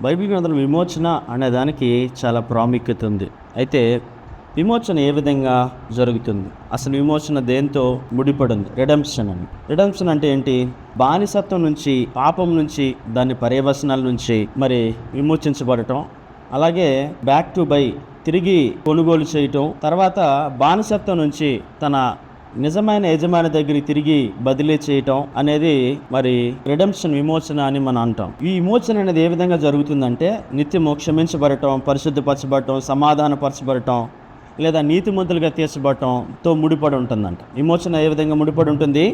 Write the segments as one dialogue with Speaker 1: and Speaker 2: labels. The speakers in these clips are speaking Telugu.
Speaker 1: బైబిల్ గ్రంథంలో విమోచన అనే దానికి చాలా ప్రాముఖ్యత ఉంది. అయితే విమోచన ఏ విధంగా జరుగుతుంది, అసలు విమోచన దేంతో ముడిపడింది? రిడెంప్షన్ అంటే ఏంటి? బానిసత్వం నుంచి, పాపం నుంచి, దాని పర్యవసనాల నుంచి మరి విమోచించబడటం, అలాగే బ్యాక్ టు బై తిరిగి కొనుగోలు చేయటం, తర్వాత బానిసత్వం నుంచి తన నిజమైన యజమాని దగ్గరికి తిరిగి బదిలీ చేయటం అనేది మరి రిడెంప్షన్, విమోచన అని మనం అంటాం. ఈ విమోచన అనేది ఏ విధంగా జరుగుతుందంటే నిత్యము క్షమించబడటం, పరిశుద్ధపరచబడటం, సమాధానపరచబడటం, లేదా నీతిమంతులుగా తీర్చబడటంతో ముడిపడి ఉంటుందంట. విమోచన ఏ విధంగా ముడిపడి ఉంటుంది?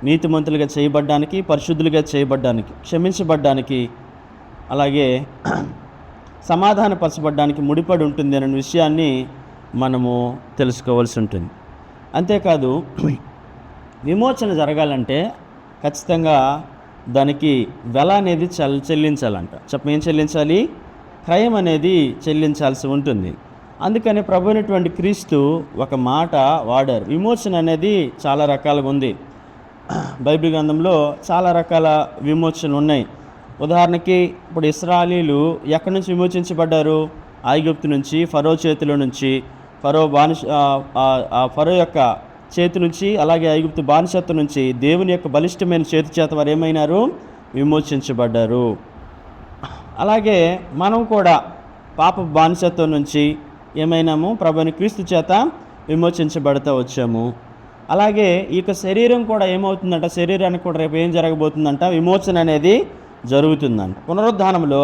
Speaker 1: నీతిమంతులుగా చేయబడ్డానికి, పరిశుద్ధులుగా చేయబడ్డానికి, క్షమించబడ్డానికి, అలాగే సమాధానపరచబడ్డానికి ముడిపడి ఉంటుంది అనే విషయాన్ని మనము తెలుసుకోవాల్సి ఉంటుంది. అంతేకాదు, విమోచన జరగాలంటే ఖచ్చితంగా దానికి వెల అనేది చెల్లించాలంట. ఏం చెల్లించాలి? క్రయం అనేది చెల్లించాల్సి ఉంటుంది. అందుకని ప్రభు అయినటువంటి క్రీస్తు ఒక మాట వాడారు. విమోచన అనేది చాలా రకాలుగా ఉంది. బైబిల్ గ్రంథంలో చాలా రకాల విమోచనలు ఉన్నాయి. ఉదాహరణకి ఇప్పుడు ఇశ్రాయేలీయులు ఎక్కడి నుంచి విమోచించబడ్డారు? ఐగుప్తు నుంచి, ఫరో చేతిలో నుంచి, ఫరో యొక్క చేతి నుంచి, అలాగే ఐగుప్తు బానిసత్వం నుంచి దేవుని యొక్క బలిష్టమైన చేతి చేత వారు ఏమైనారు? విమోచించబడ్డారు. అలాగే మనం కూడా పాప బానిసత్వం నుంచి ఏమైనాము? ప్రభువైన క్రీస్తు చేత విమోచించబడుతూ వచ్చాము. అలాగే ఈ యొక్క శరీరం కూడా ఏమవుతుందంట? శరీరానికి కూడా రేపు ఏం జరగబోతుందంట? విమోచన అనేది జరుగుతుందంట. పునరుద్ధానంలో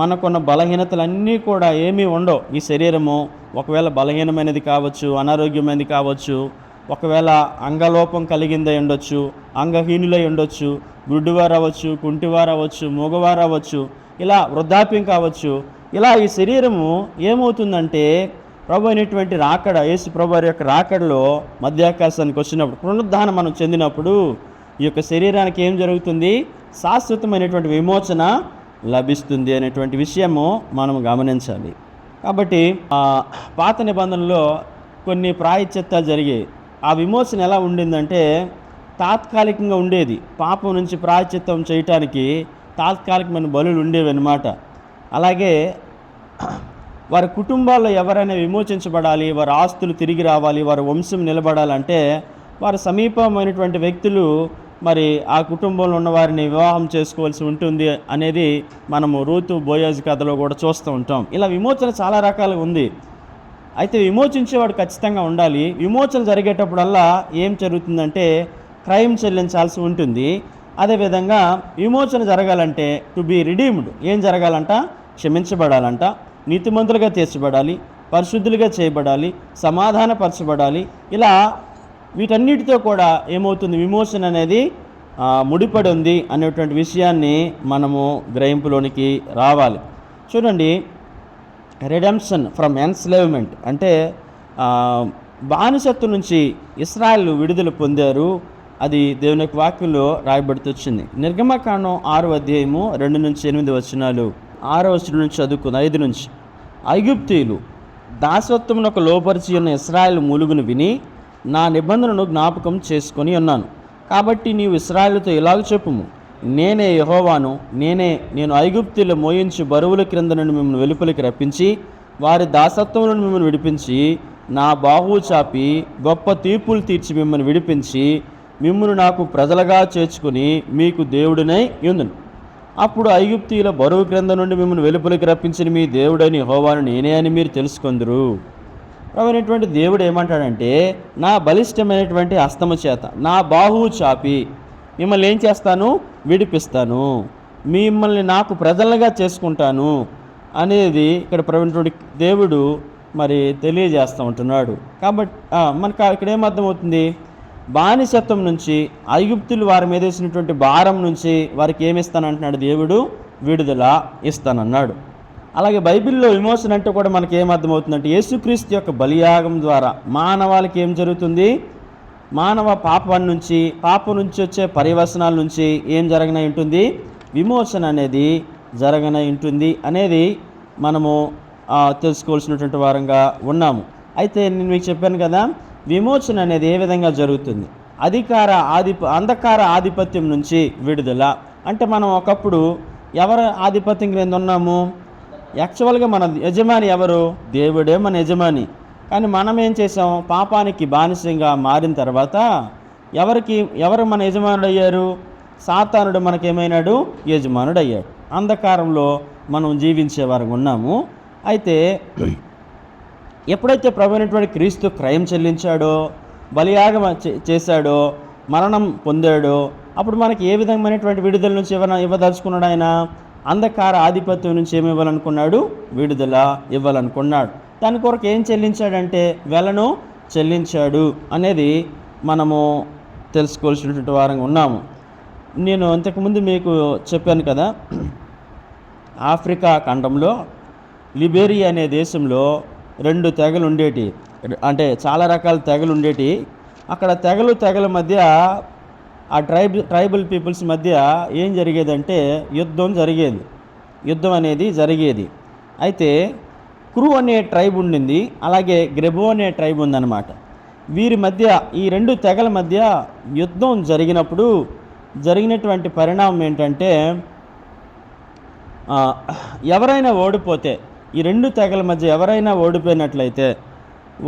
Speaker 1: మనకున్న బలహీనతలన్నీ కూడా ఏమీ ఉండవు. ఈ శరీరము ఒకవేళ బలహీనమైనది కావచ్చు, అనారోగ్యమైనది కావచ్చు, ఒకవేళ అంగలోపం కలిగిందై ఉండొచ్చు, అంగహీనులై ఉండొచ్చు, గుడ్డివారు అవ్వచ్చు, కుంటివారు అవ్వచ్చు, మూగవారు అవ్వచ్చు, ఇలా వృద్ధాప్యం కావచ్చు. ఇలా ఈ శరీరము ఏమవుతుందంటే ప్రభు అయినటువంటి రాకడ, యేసు ప్రభు వారి యొక్క రాకడలో మధ్యాకాశానికి వచ్చినప్పుడు, పునరుద్ధానం మనం చెందినప్పుడు ఈ యొక్క శరీరానికి ఏం జరుగుతుంది? శాశ్వతమైనటువంటి విమోచన లభిస్తుంది అనేటువంటి విషయము మనం గమనించాలి. కాబట్టి పాత నిబంధనలో కొన్ని ప్రాయశ్చిత్తాలు జరిగాయి. ఆ విమోచన ఎలా ఉండిందంటే తాత్కాలికంగా ఉండేది. పాపం నుంచి ప్రాయశ్చిత్తం చేయటానికి తాత్కాలికమైన బలులు ఉండేవి అన్నమాట. అలాగే వారి కుటుంబాల్లో ఎవరైనా విమోచించబడాలి, వారి ఆస్తులు తిరిగి రావాలి, వారి వంశం నిలబడాలంటే వారి సమీపమైనటువంటి వ్యక్తులు మరి ఆ కుటుంబంలో ఉన్న వారిని వివాహం చేసుకోవాల్సి ఉంటుంది అనేది మనము రూతు, బోయాజు కథలో కూడా చూస్తూ ఉంటాం. ఇలా విమోచన చాలా రకాలుగా ఉంది. అయితే విమోచించేవాడు ఖచ్చితంగా ఉండాలి. విమోచన జరిగేటప్పుడల్లా ఏం జరుగుతుందంటే క్రయం చెల్లించాల్సి ఉంటుంది. అదేవిధంగా విమోచన జరగాలంటే టు బీ రిడీమ్డ్ ఏం జరగాలంట? క్షమించబడాలంట, నీతిమంతులుగా తీర్చబడాలి, పరిశుద్ధులుగా చేయబడాలి, సమాధానపరచబడాలి. ఇలా వీటన్నిటితో కూడా ఏమవుతుంది? విమోచన అనేది ముడిపడి ఉంది అనేటువంటి విషయాన్ని మనము గ్రహింపులోనికి రావాలి. చూడండి, రిడెంప్షన్ ఫ్రమ్ ఎన్స్లేవ్మెంట్ అంటే బానిసత్వం నుంచి ఇశ్రాయేలు విడుదల పొందారు. అది దేవుని యొక్క వాక్యంలో రాయబడుతూ వచ్చింది. నిర్గమకాండం 6వ అధ్యాయము 2-8 వచనాలు. 6వ వచనం నుంచి చదువుకుంది. 5 నుంచి. ఐగుప్తీయులు దాసత్వమునకు లోపరిచి ఉన్న ఇశ్రాయేలు మూలుగును విని నా నిబంధనను జ్ఞాపకం చేసుకొని ఉన్నాను. కాబట్టి నీవు ఇశ్రాయేలుతో ఇలాగ చెప్పుము, నేనే యెహోవాను, నేను ఐగుప్తీయులు మోయించి బరువుల క్రింద నుండి మిమ్మల్ని వెలుపలికి రప్పించి వారి దాసత్వం నుండి మిమ్మల్ని విడిపించి నా బాహువు చాపి గొప్ప తీర్పులు తీర్చి మిమ్మల్ని విడిపించి మిమ్మల్ని నాకు ప్రజలుగా చేర్చుకుని మీకు దేవుడినై యుందును. అప్పుడు ఐగుప్తీయుల బరువు క్రింద నుండి మిమ్మల్ని వెలుపలికి రప్పించిన మీ దేవుడైన యెహోవాను నేనే అని మీరు తెలుసుకొందురు. అయినటువంటి దేవుడు ఏమంటాడంటే నా బలిష్టమైనటువంటి హస్తము చేత నా బాహువు చాపి మిమ్మల్ని ఏం చేస్తాను? విడిపిస్తాను, మిమ్మల్ని నాకు ప్రజలుగా చేసుకుంటాను అనేది ఇక్కడ ప్రవీణుడి దేవుడు మరి తెలియజేస్తూ ఉంటున్నాడు. కాబట్టి మనకు ఇక్కడ ఏమర్థమవుతుంది? బానిసత్వం నుంచి, ఐగుప్తులు వారి మీద వేసినటువంటి భారం నుంచి వారికి ఏమిస్తానంటున్నాడు దేవుడు? విడుదల ఇస్తానన్నాడు. అలాగే బైబిల్లో విమోచన అంటే కూడా మనకి ఏమర్థమవుతుందంటే యేసుక్రీస్తు యొక్క బలియాగం ద్వారా మానవాళికి ఏం జరుగుతుంది? మానవ పాపం నుంచి వచ్చే పర్యవసనాల నుంచి ఏం జరగనై ఉంటుంది? విమోచన అనేది జరగనై ఉంటుంది అనేది మనము తెలుసుకోవాల్సినటువంటి వారంగా ఉన్నాము. అయితే నేను మీకు చెప్పాను కదా, విమోచన అనేది ఏ విధంగా జరుగుతుంది? అంధకార ఆధిపత్యం నుంచి విడుదల. అంటే మనం ఒకప్పుడు ఎవరు ఆధిపత్యం క్రింద ఉన్నాము? యాక్చువల్గా మన యజమాని ఎవరు? దేవుడే మన యజమాని. కానీ మనం ఏం చేసాం? పాపానికి బానిసంగా మారిన తర్వాత ఎవరు మన యజమానుడు అయ్యారు? సాతానుడు మనకేమైనాడు? యజమానుడు అయ్యాడు. అంధకారంలో మనం జీవించేవారు ఉన్నాము. అయితే ఎప్పుడైతే ప్రభు అయినటువంటి క్రీస్తు క్రయం చెల్లించాడో, బలియాగం చేశాడో, మరణం పొందాడో, అప్పుడు మనకి ఏ విధమైనటువంటి విడుదల నుంచి ఇవ్వదలుచుకున్నాడు ఆయన? అంధకార ఆధిపత్యం నుంచి ఏమి ఇవ్వాలనుకున్నాడు? విడుదల ఇవ్వాలనుకున్నాడు. దాని కొరకు ఏం చెల్లించాడంటే వెలను చెల్లించాడు అనేది మనము తెలుసుకోవాల్సినటువంటి వారంగా ఉన్నాము. నేను ఇంతకుముందు మీకు చెప్పాను కదా, ఆఫ్రికా ఖండంలో లిబేరియా అనే దేశంలో 2 తెగలు ఉండేటి, అంటే చాలా రకాల తెగలు ఉండేటి. అక్కడ తెగల మధ్య, ఆ ట్రైబల్ పీపుల్స్ మధ్య ఏం జరిగేదంటే యుద్ధం అనేది జరిగేది. అయితే క్రూ అనే ట్రైబ్ ఉండింది, అలాగే గ్రెబో అనే ట్రైబ్ ఉందన్నమాట. వీరి మధ్య, ఈ 2 తెగల మధ్య యుద్ధం జరిగినప్పుడు జరిగినటువంటి పరిణామం ఏంటంటే, ఎవరైనా ఓడిపోతే, ఈ 2 తెగల మధ్య ఎవరైనా ఓడిపోయినట్లయితే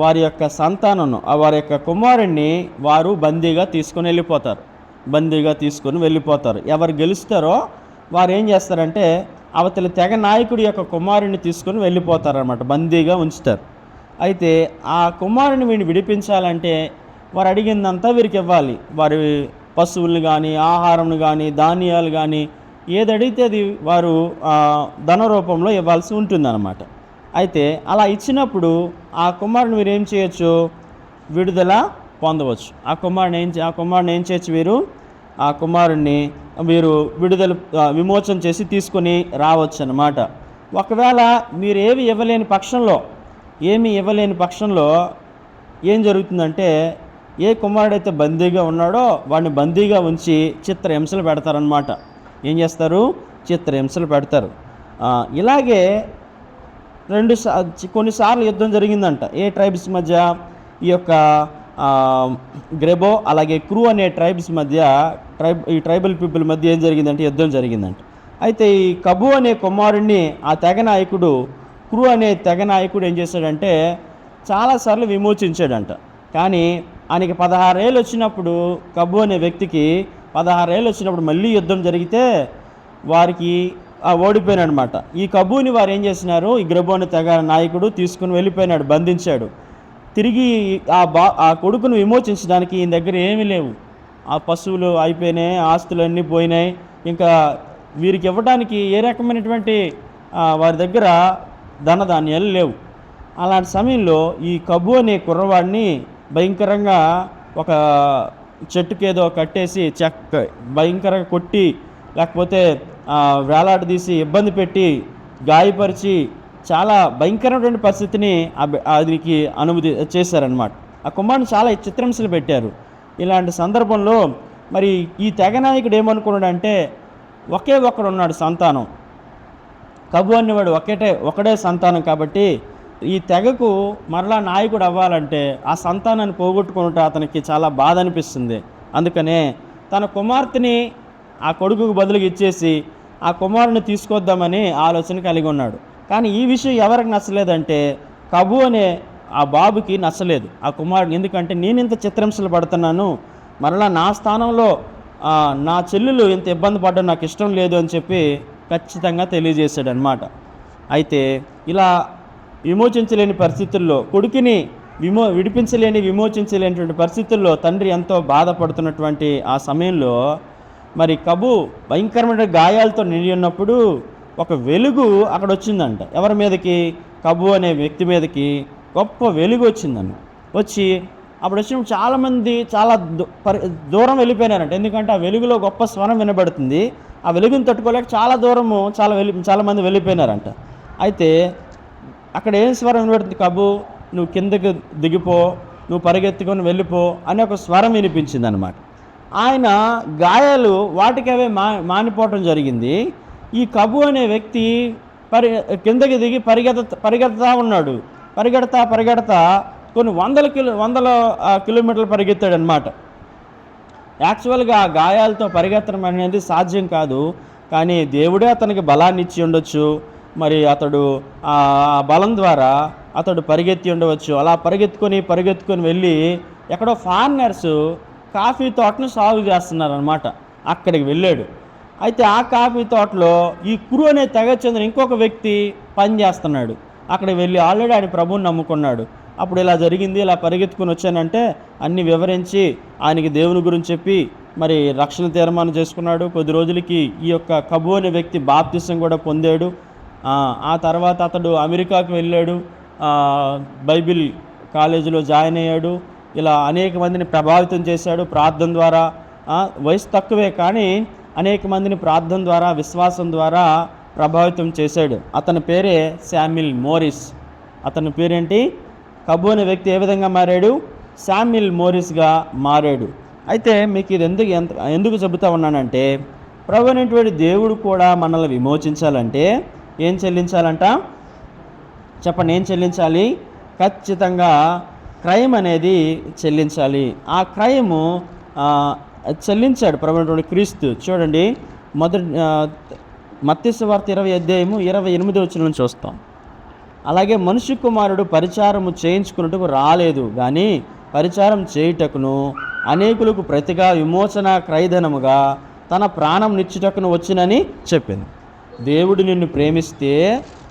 Speaker 1: వారి యొక్క సంతానం, వారి యొక్క కుమారుణ్ణి వారు బందీగా తీసుకొని వెళ్ళిపోతారు. ఎవరు గెలుస్తారో వారు ఏం చేస్తారంటే అవతలి తెగ నాయకుడి యొక్క కుమారుణ్ణి తీసుకొని వెళ్ళిపోతారన్నమాట, బందీగా ఉంచుతారు. అయితే ఆ కుమారుని వీడిని విడిపించాలంటే వారు అడిగిందంతా వీరికి ఇవ్వాలి. వారి పశువులను కానీ, ఆహారం కానీ, ధాన్యాలు కానీ, ఏది అడిగితే అది వారు ధన రూపంలో ఇవ్వాల్సి ఉంటుందన్నమాట. అయితే అలా ఇచ్చినప్పుడు ఆ కుమారుని మీరు ఏం చేయొచ్చు? విడుదల పొందవచ్చు. ఆ కుమారుని ఏం చేయొచ్చు? ఆ కుమారుణ్ణి మీరు విమోచన చేసి తీసుకొని రావచ్చు అన్నమాట. ఒకవేళ మీరు ఏమీ ఇవ్వలేని పక్షంలో ఏం జరుగుతుందంటే, ఏ కుమారుడైతే బందీగా ఉన్నాడో వాడిని బందీగా ఉంచి చిత్రహింసలు పెడతారనమాట. ఏం చేస్తారు? చిత్రహింసలు పెడతారు. ఇలాగే కొన్నిసార్లు యుద్ధం జరిగిందంట. ఏ ట్రైబ్స్ మధ్య? ఈ యొక్క గ్రెబో అలాగే క్రూ అనే ట్రైబ్స్ మధ్య, ఈ ట్రైబల్ పీపుల్ మధ్య ఏం జరిగిందంటే యుద్ధం జరిగిందంట. అయితే ఈ కబు అనే కుమారుణ్ణి ఆ తెగ నాయకుడు, క్రూ అనే తెగ నాయకుడు ఏం చేశాడంటే చాలాసార్లు విమోచించాడంట. కానీ ఆయనకి 16 ఏళ్ళు వచ్చినప్పుడు, కబు అనే వ్యక్తికి 16 ఏళ్ళు వచ్చినప్పుడు మళ్ళీ యుద్ధం జరిగితే వారికి ఓడిపోయినాడనమాట. ఈ కబూని వారు ఏం చేసినారు? ఈ గ్రెబో అనే తెగ నాయకుడు తీసుకుని వెళ్ళిపోయినాడు, బంధించాడు. తిరిగి ఆ కొడుకును విమోచించడానికి ఈయన దగ్గర ఏమీ లేవు. ఆ పశువులు అయిపోయినాయి, ఆస్తులు అన్నీ పోయినాయి. ఇంకా వీరికి ఇవ్వడానికి ఏ రకమైనటువంటి వారి దగ్గర ధనధాన్యాలు లేవు. అలాంటి సమయంలో ఈ కబు అనే కుర్రవాడిని భయంకరంగా ఒక చెట్టుకేదో కట్టేసి భయంకరంగా కొట్టి, లేకపోతే వేలాడదీసి ఇబ్బంది పెట్టి, గాయపరిచి చాలా భయంకరమైనటువంటి పరిస్థితిని అదికి అనుమతి చేశారనమాట. ఆ కుమారుని చాలా చిత్రహింసలు పెట్టారు. ఇలాంటి సందర్భంలో మరి ఈ తెగ నాయకుడు ఏమనుకున్నాడంటే, ఒకే ఒక్కడు ఉన్నాడు సంతానం, కబు అనేవాడు ఒకడే సంతానం. కాబట్టి ఈ తెగకు మరలా నాయకుడు అవ్వాలంటే ఆ సంతానాన్ని పోగొట్టుకుంటే అతనికి చాలా బాధ అనిపిస్తుంది. అందుకనే తన కుమార్తెని ఆ కొడుకుకు బదులుగా ఇచ్చేసి ఆ కుమారుని తీసుకొద్దామని ఆలోచన కలిగి ఉన్నాడు. కానీ ఈ విషయం ఎవరికి నచ్చలేదంటే, కబు అనే ఆ బాబుకి నచ్చలేదు ఆ కుమారుడు. ఎందుకంటే నేను ఇంత చిత్రహింసలు పడుతున్నాను, మరలా నా స్థానంలో నా చెల్లెలు ఇంత ఇబ్బంది పడ్డం నాకు ఇష్టం లేదు అని చెప్పి ఖచ్చితంగా తెలియజేశాడు అనమాట. అయితే ఇలా విమోచించలేని పరిస్థితుల్లో, కొడుకుని విమోచించలేనటువంటి పరిస్థితుల్లో తండ్రి ఎంతో బాధపడుతున్నటువంటి ఆ సమయంలో మరి కబు భయంకరమైన గాయాలతో నిండి ఉన్నప్పుడు ఒక వెలుగు అక్కడ వచ్చిందంట. ఎవరి మీదకి? కబు అనే వ్యక్తి మీదకి గొప్ప వెలుగు వచ్చిందండి. వచ్చి అప్పుడు వచ్చినప్పుడు చాలామంది చాలా దూరం వెళ్ళిపోయినారంట. ఎందుకంటే ఆ వెలుగులో గొప్ప స్వరం వినబడుతుంది. ఆ వెలుగుని తట్టుకోలేక చాలా మంది వెళ్ళిపోయినారంట. అయితే అక్కడ ఏం స్వరం వినబడుతుంది? కబు, నువ్వు కిందకి దిగిపో, నువ్వు పరిగెత్తుకొని వెళ్ళిపో అనే ఒక స్వరం వినిపించింది అనమాట. ఆయన గాయాలు వాటికవే మానిపోవటం జరిగింది. ఈ కబు అనే వ్యక్తి కిందకి దిగి పరిగెడతా ఉన్నాడు. పరిగెడతా కొన్ని వందల కిలోమీటర్లు పరిగెత్తాడు అనమాట. యాక్చువల్గా ఆ గాయాలతో పరిగెత్తడం అనేది సాధ్యం కాదు. కానీ దేవుడే అతనికి బలాన్ని ఇచ్చి ఉండొచ్చు. మరి అతడు ఆ బలం ద్వారా అతడు పరిగెత్తి ఉండవచ్చు. అలా పరిగెత్తుకొని వెళ్ళి ఎక్కడో ఫార్నర్స్ కాఫీ తోటను సాగు చేస్తున్నారనమాట. అక్కడికి వెళ్ళాడు. అయితే ఆ కాఫీ తోటలో ఈ కురు అనే తెగ చెందిన ఇంకొక వ్యక్తి పని చేస్తున్నాడు. అక్కడికి వెళ్ళి ఆల్రెడీ ఆయన ప్రభువుని నమ్ముకున్నాడు. అప్పుడు ఇలా జరిగింది, ఇలా పరిగెత్తుకుని వచ్చానంటే అన్నీ వివరించి ఆయనకి దేవుని గురించి చెప్పి మరి రక్షణ తీర్మానం చేసుకున్నాడు. కొద్ది రోజులకి ఈ యొక్క కబు అనే వ్యక్తి బాప్తిసం కూడా పొందాడు. ఆ తర్వాత అతడు అమెరికాకు వెళ్ళాడు, బైబిల్ కాలేజీలో జాయిన్ అయ్యాడు. ఇలా అనేక మందిని ప్రభావితం చేశాడు ప్రార్థన ద్వారా. వయసు తక్కువే కానీ అనేక మందిని ప్రార్థన ద్వారా, విశ్వాసం ద్వారా ప్రభావితం చేశాడు. అతని పేరే శామ్యుల్ మోరిస్. అతని పేరేంటి? కబు అనే వ్యక్తి ఏ విధంగా మారాడు? శామ్యుల్ మోరిస్గా మారాడు. అయితే మీకు ఇది ఎందుకు చెబుతా ఉన్నానంటే, ప్రభు అనేటువంటి దేవుడు కూడా మనల్ని విమోచించాలంటే ఏం చెల్లించాలంట? చెప్పండి, ఏం చెల్లించాలి? ఖచ్చితంగా క్రయం అనేది చెల్లించాలి. ఆ క్రయము చెల్లించాడు ప్రభు అనేటువంటి క్రీస్తు. చూడండి, మత్తయి సువార్త 20 అధ్యాయము 28 వచనం నుంచి చూస్తాం. అలాగే మనుష్య కుమారుడు పరిచారము చేయించుకున్నట్టుకు రాలేదు, కానీ పరిచారం చేయుటకును అనేకులకు ప్రతిగా విమోచన క్రయధనముగా తన ప్రాణం నిచ్చుటకును వచ్చినని చెప్పింది. దేవుడు నిన్ను ప్రేమిస్తే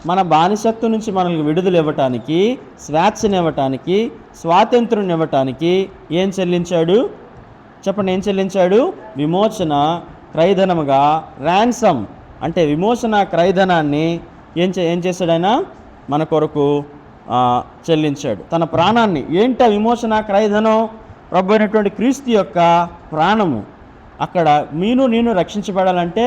Speaker 1: మన బానిసత్వం నుంచి మనకు విడుదల ఇవ్వటానికి, స్వేచ్ఛనివ్వటానికి, స్వాతంత్రం ఇవ్వటానికి ఏం చెల్లించాడు? చెప్పండి, ఏం చెల్లించాడు? విమోచన క్రయధనముగా, ర్యాన్సమ్ అంటే విమోచన క్రయధనాన్ని ఏం చేశాడు ఆయన? మన కొరకు చెల్లించాడు తన ప్రాణాన్ని. ఏంటి విమోచన క్రయధనం? ప్రభు అయినటువంటి క్రీస్తు యొక్క ప్రాణము. అక్కడ నేను రక్షించబడాలంటే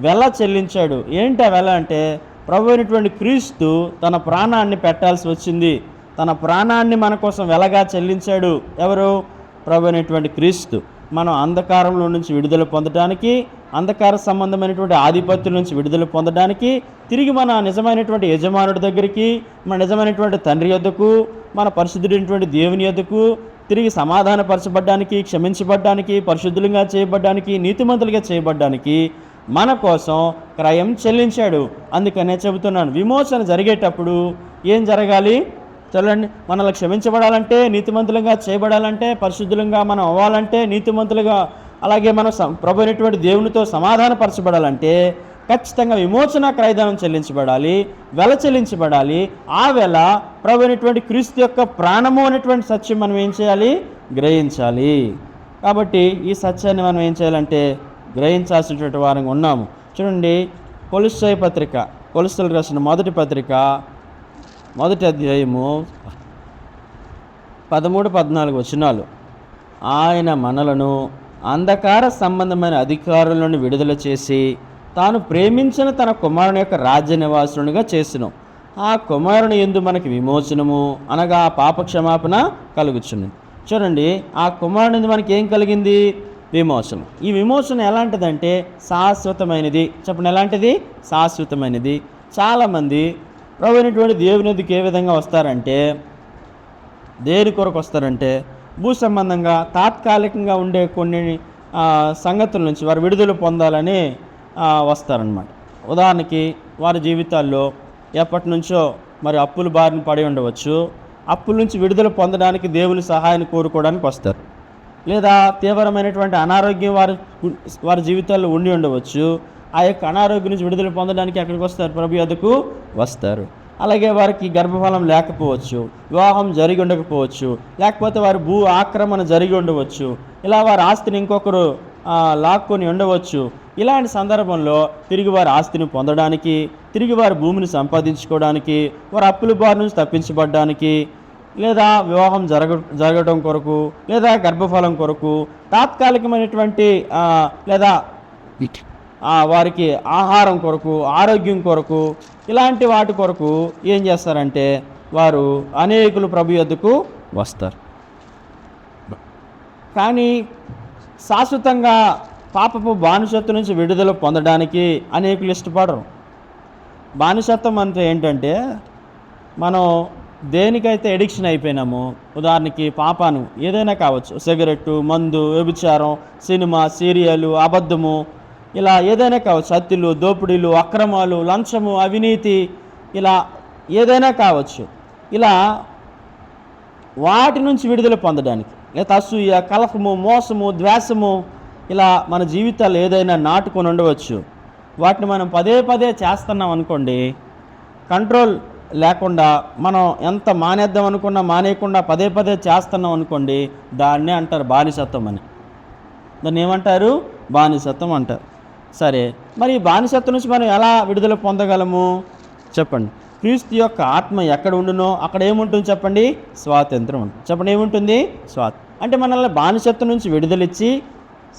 Speaker 1: వెల చెల్లించాడు. ఏంటి ఆ వెల అంటే, ప్రభు అయినటువంటి క్రీస్తు తన ప్రాణాన్ని పెట్టాల్సి వచ్చింది. తన ప్రాణాన్ని మన కోసం వెలగా చెల్లించాడు. ఎవరు? ప్రభు అయినటువంటి క్రీస్తు. మనం అంధకారంలో నుంచి విడుదల పొందడానికి, అంధకార సంబంధమైనటువంటి ఆధిపత్యం నుంచి విడుదల పొందడానికి, తిరిగి మన నిజమైనటువంటి యజమానుడి దగ్గరికి, మన నిజమైనటువంటి తండ్రి యొద్దకు, మన పరిశుద్ధుడైనటువంటి దేవుని యొద్దకు తిరిగి సమాధానపరచబడ్డానికి, క్షమించబడ్డానికి, పరిశుద్ధులుగా చేయబడ్డానికి, నీతిమంతులుగా చేయబడ్డానికి మన కోసం క్రయం చెల్లించాడు. అందుకనే చెబుతున్నాను, విమోచన జరిగేటప్పుడు ఏం జరగాలి? చూడండి, మనల్ని క్షమించబడాలంటే, నీతిమంతులుగా చేయబడాలంటే, పరిశుద్ధులుగా మనం అవ్వాలంటే, నీతిమంతులుగా, అలాగే మనం ప్రభు అయినటువంటి దేవునితో సమాధానపరచబడాలంటే ఖచ్చితంగా విమోచన క్రయధనం చెల్లించబడాలి, వెల చెల్లించబడాలి. ఆ వెల ప్రభు అయినటువంటి క్రీస్తు యొక్క ప్రాణము అనేటువంటి సత్యం మనం ఏం చేయాలి? గ్రహించాలి. కాబట్టి ఈ సత్యాన్ని మనం ఏం చేయాలంటే గ్రహించాల్సినటువంటి వారంగా ఉన్నాము. చూడండి, కొలస్సీలకు రాసిన మొదటి పత్రిక 1వ అధ్యాయము 13-14 వచనాలు. ఆయన మనలను అంధకార సంబంధమైన అధికారుల నుండి విడుదల చేసి తాను ప్రేమించిన తన కుమారుని యొక్క రాజ్య నివాసునిగా చేసినాం. ఆ కుమారుని యందు మనకి విమోచనము అనగా పాపక్షమాపణ కలుగుచున్నది. చూడండి, ఆ కుమారుని మనకి ఏం కలిగింది? విమోచన. ఈ విమోచన ఎలాంటిదంటే శాశ్వతమైనది. చెప్పండి, ఎలాంటిది? శాశ్వతమైనది. చాలామంది ప్రభు అయినటువంటి దేవుని ఎదుకు ఏ విధంగా వస్తారంటే, దేని కొరకు వస్తారంటే భూ సంబంధంగా తాత్కాలికంగా ఉండే కొన్ని సంగతుల నుంచి వారు విడుదల పొందాలని వస్తారనమాట. ఉదాహరణకి వారి జీవితాల్లో ఎప్పటి నుంచో మరి అప్పుల బారిన పడి ఉండవచ్చు. అప్పుల నుంచి విడుదల పొందడానికి దేవుని సహాయాన్ని కోరుకోవడానికి వస్తారు. లేదా తీవ్రమైనటువంటి అనారోగ్యం వారి జీవితాల్లో ఉండి ఉండవచ్చు. ఆ యొక్క అనారోగ్యం నుంచి విడుదల పొందడానికి ఎక్కడికి వస్తారు? ప్రభు యొద్దకు వస్తారు. అలాగే వారికి గర్భఫలం లేకపోవచ్చు, వివాహం జరిగి ఉండకపోవచ్చు, లేకపోతే వారి భూ ఆక్రమణ జరిగి ఉండవచ్చు, ఇలా వారి ఆస్తిని ఇంకొకరు లాక్కొని ఉండవచ్చు. ఇలాంటి సందర్భంలో తిరిగి వారి ఆస్తిని పొందడానికి, తిరిగి వారి భూమిని సంపాదించుకోవడానికి, వారి అప్పుల బారి నుంచి తప్పించబడడానికి, లేదా వివాహం జరగడం కొరకు, లేదా గర్భఫలం కొరకు, తాత్కాలికమైనటువంటి లేదా వారికి ఆహారం కొరకు, ఆరోగ్యం కొరకు, ఇలాంటి వాటి కొరకు ఏం చేస్తారంటే వారు అనేకులు ప్రభు యొద్దకు వస్తారు. కానీ శాశ్వతంగా పాపపు బానిసత్వం నుంచి విడుదల పొందడానికి అనేకులు ఇష్టపడరు. బానిసత్వం అంటే ఏంటంటే, మనం దేనికైతే ఎడిక్షన్ అయిపోయినామో, ఉదాహరణకి పాపాను ఏదైనా కావచ్చు, సిగరెట్టు, మందు, వ్యభిచారం, సినిమా, సీరియలు, అబద్ధము, ఇలా ఏదైనా కావచ్చు, హత్యలు, దోపిడీలు, అక్రమాలు, లంచము, అవినీతి, ఇలా ఏదైనా కావచ్చు. ఇలా వాటి నుంచి విడుదల పొందడానికి, లేదా అసూయ, కలహము, మోసము, ద్వేషము, ఇలా మన జీవితాలు ఏదైనా నాటుకొని ఉండవచ్చు. వాటిని మనం పదే పదే చేస్తున్నాం అనుకోండి, కంట్రోల్ లేకుండా మనం ఎంత మానేద్దాం అనుకున్నా మానేయకుండా పదే పదే చేస్తున్నాం అనుకోండి, దాన్నే అంటారు బానిసత్వం అని. దాన్ని ఏమంటారు? బానిసత్వం అంటారు. సరే, మరి ఈ బానిసత్వం నుంచి మనం ఎలా విడుదల పొందగలము చెప్పండి. క్రీస్తు యొక్క ఆత్మ ఎక్కడ ఉండునో అక్కడ ఏముంటుంది చెప్పండి? స్వాతంత్రం ఉంటుంది. చెప్పండి, ఏముంటుంది? అంటే మనల్ని బానిసత్వం నుంచి విడుదలిచ్చి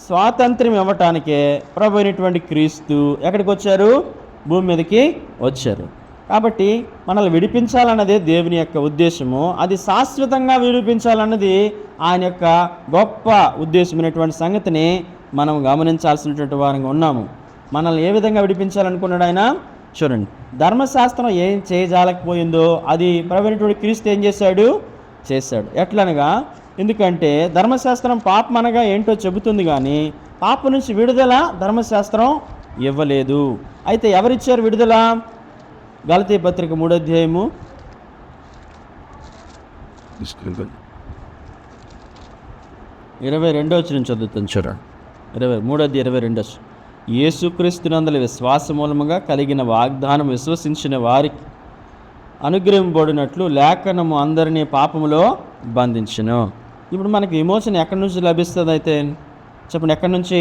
Speaker 1: స్వాతంత్ర్యం ఇవ్వటానికే ప్రభు అయినటువంటి క్రీస్తు ఎక్కడికి వచ్చారు? భూమి మీదకి వచ్చారు. కాబట్టి మనల్ని విడిపించాలన్నదే దేవుని యొక్క ఉద్దేశము. అది శాశ్వతంగా విడిపించాలన్నది ఆయన యొక్క గొప్ప ఉద్దేశమైనటువంటి సంగతిని మనం గమనించాల్సినటువంటి వారంగా ఉన్నాము. మనల్ని ఏ విధంగా విడిపించాలనుకున్నాడు ఆయన? చూడండి, ధర్మశాస్త్రం ఏం చేయజాలకపోయిందో అది ప్రభు అయినటువంటి క్రీస్తు ఏం చేశాడు? చేశాడు. ఎట్లనగా, ఎందుకంటే ధర్మశాస్త్రం పాపం అనగా ఏంటో చెబుతుంది, కానీ పాపం నుంచి విడుదల ధర్మశాస్త్రం ఇవ్వలేదు. అయితే ఎవరిచ్చారు విడుదల? గలతీ పత్రిక 3వ అధ్యాయము 22వ వచనం చదువుతాను చూడండి. 3వ అధ్యాయం 22వ వచనం. యేసుక్రీస్తునందలి విశ్వాస మూలముగా కలిగిన వాగ్దానం విశ్వసించిన వారికి అనుగ్రహింపబడినట్లు లేఖనము అందరినీ పాపములో బంధించును. ఇప్పుడు మనకి విమోచన ఎక్కడి నుంచి లభిస్తుంది అయితే చెప్పండి? ఎక్కడి నుంచి?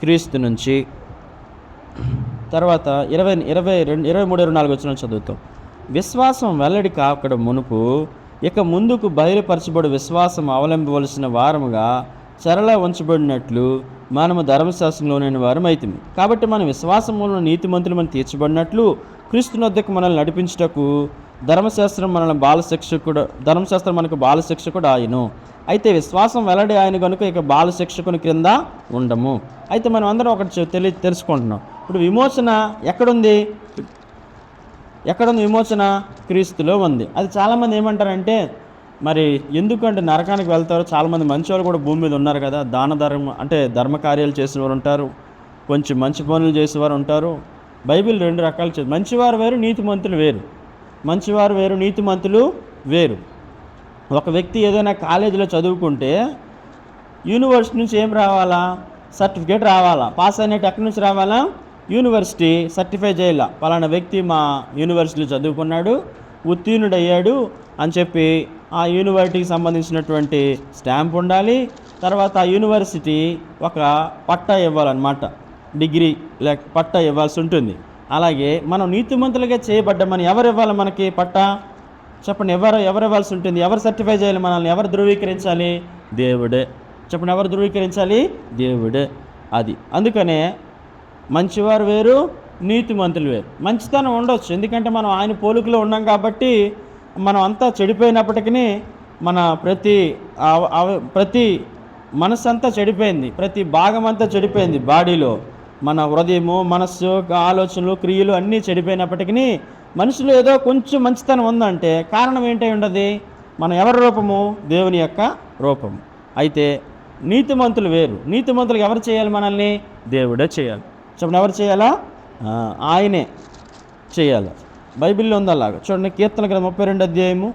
Speaker 1: క్రీస్తు నుంచి. తర్వాత 23-24 వచనం చదువుతాం. విశ్వాసం వెల్లడి కాకడం మునుపు ఇక ముందుకు బయలుపరచబడి విశ్వాసం అవలంబవలసిన వారముగా చెరలో ఉంచబడినట్లు మనము ధర్మశాస్త్రంలోని వారం అయితిమి. కాబట్టి మన విశ్వాసం మూలన నీతిమంతులు మనం తీర్చబడినట్లు క్రీస్తునొద్దకు మనల్ని నడిపించుటకు ధర్మశాస్త్రం మనకు బాలశిక్షకుడు ఆయను. అయితే విశ్వాసం వెల్లడి ఆయన కనుక ఇక బాలశిక్షకుని క్రింద ఉండము. అయితే మనం అందరం ఒకటి తెలుసుకుంటున్నాం. ఇప్పుడు విమోచన ఎక్కడుంది? విమోచన క్రీస్తులో ఉంది. అది చాలామంది ఏమంటారంటే, మరి ఎందుకంటే నరకానికి వెళ్తారు? చాలామంది మంచి వాళ్ళు కూడా భూమి మీద ఉన్నారు కదా, ధర్మ కార్యాలు చేసిన వారు ఉంటారు, కొంచెం మంచి పనులు చేసేవారు ఉంటారు. బైబిల్ 2 రకాలు మంచివారు వేరు, నీతిమంతులు వేరు. మంచివారు వేరు, నీతిమంతులు వేరు. ఒక వ్యక్తి ఏదైనా కాలేజీలో చదువుకుంటే యూనివర్సిటీ నుంచి ఏం రావాలా? సర్టిఫికేట్ రావాలా. పాస్ అయినట్టు ఎక్కడి నుంచి రావాలా? యూనివర్సిటీ సర్టిఫై చేయాల, పలానా వ్యక్తి మా యూనివర్సిటీలో చదువుకున్నాడు, ఉత్తీర్ణుడయ్యాడు అని చెప్పి ఆ యూనివర్సిటీకి సంబంధించినటువంటి స్టాంప్ ఉండాలి. తర్వాత ఆ యూనివర్సిటీ ఒక పట్టా ఇవ్వాలన్నమాట, డిగ్రీ లేక పట్టా ఇవ్వాల్సి ఉంటుంది. అలాగే మనం నీతిమంతులుగా చేయబడ్డామని ఎవరు ఇవ్వాలి మనకి పట్టా? చెప్పండి, ఎవరు ఇవ్వాల్సి ఉంటుంది? ఎవరు సర్టిఫై చేయాలి మనల్ని? ఎవరు ధృవీకరించాలి? దేవుడే. చెప్పండి, ఎవరు ధృవీకరించాలి? దేవుడే. అది అందుకనే మంచివారు వేరు, నీతిమంతులు వేరు. మంచితనం ఉండొచ్చు, ఎందుకంటే మనం ఆయన పోలికలో ఉన్నాం కాబట్టి. మనం అంతా చెడిపోయినప్పటికీ మన ప్రతి మనసు అంతా చెడిపోయింది, ప్రతి భాగం అంతా చెడిపోయింది బాడీలో. మన హృదయము, మనస్సు, ఆలోచనలు, క్రియలు అన్నీ చెడిపోయినప్పటికీ మనుషులు ఏదో కొంచెం మంచితనం ఉందంటే కారణం ఏంటై ఉండదు? మనం ఎవరి రూపము? దేవుని యొక్క రూపము. అయితే నీతిమంతులు వేరు. నీతిమంతులకు ఎవరు చేయాలి మనల్ని? దేవుడే చేయాలి. చెప్పండి, ఎవరు చేయాలా? ఆయనే చేయాలి. బైబిల్లో ఉంది అలాగా. చూడండి, కీర్తన గ్రంథం 32వ అధ్యాయము.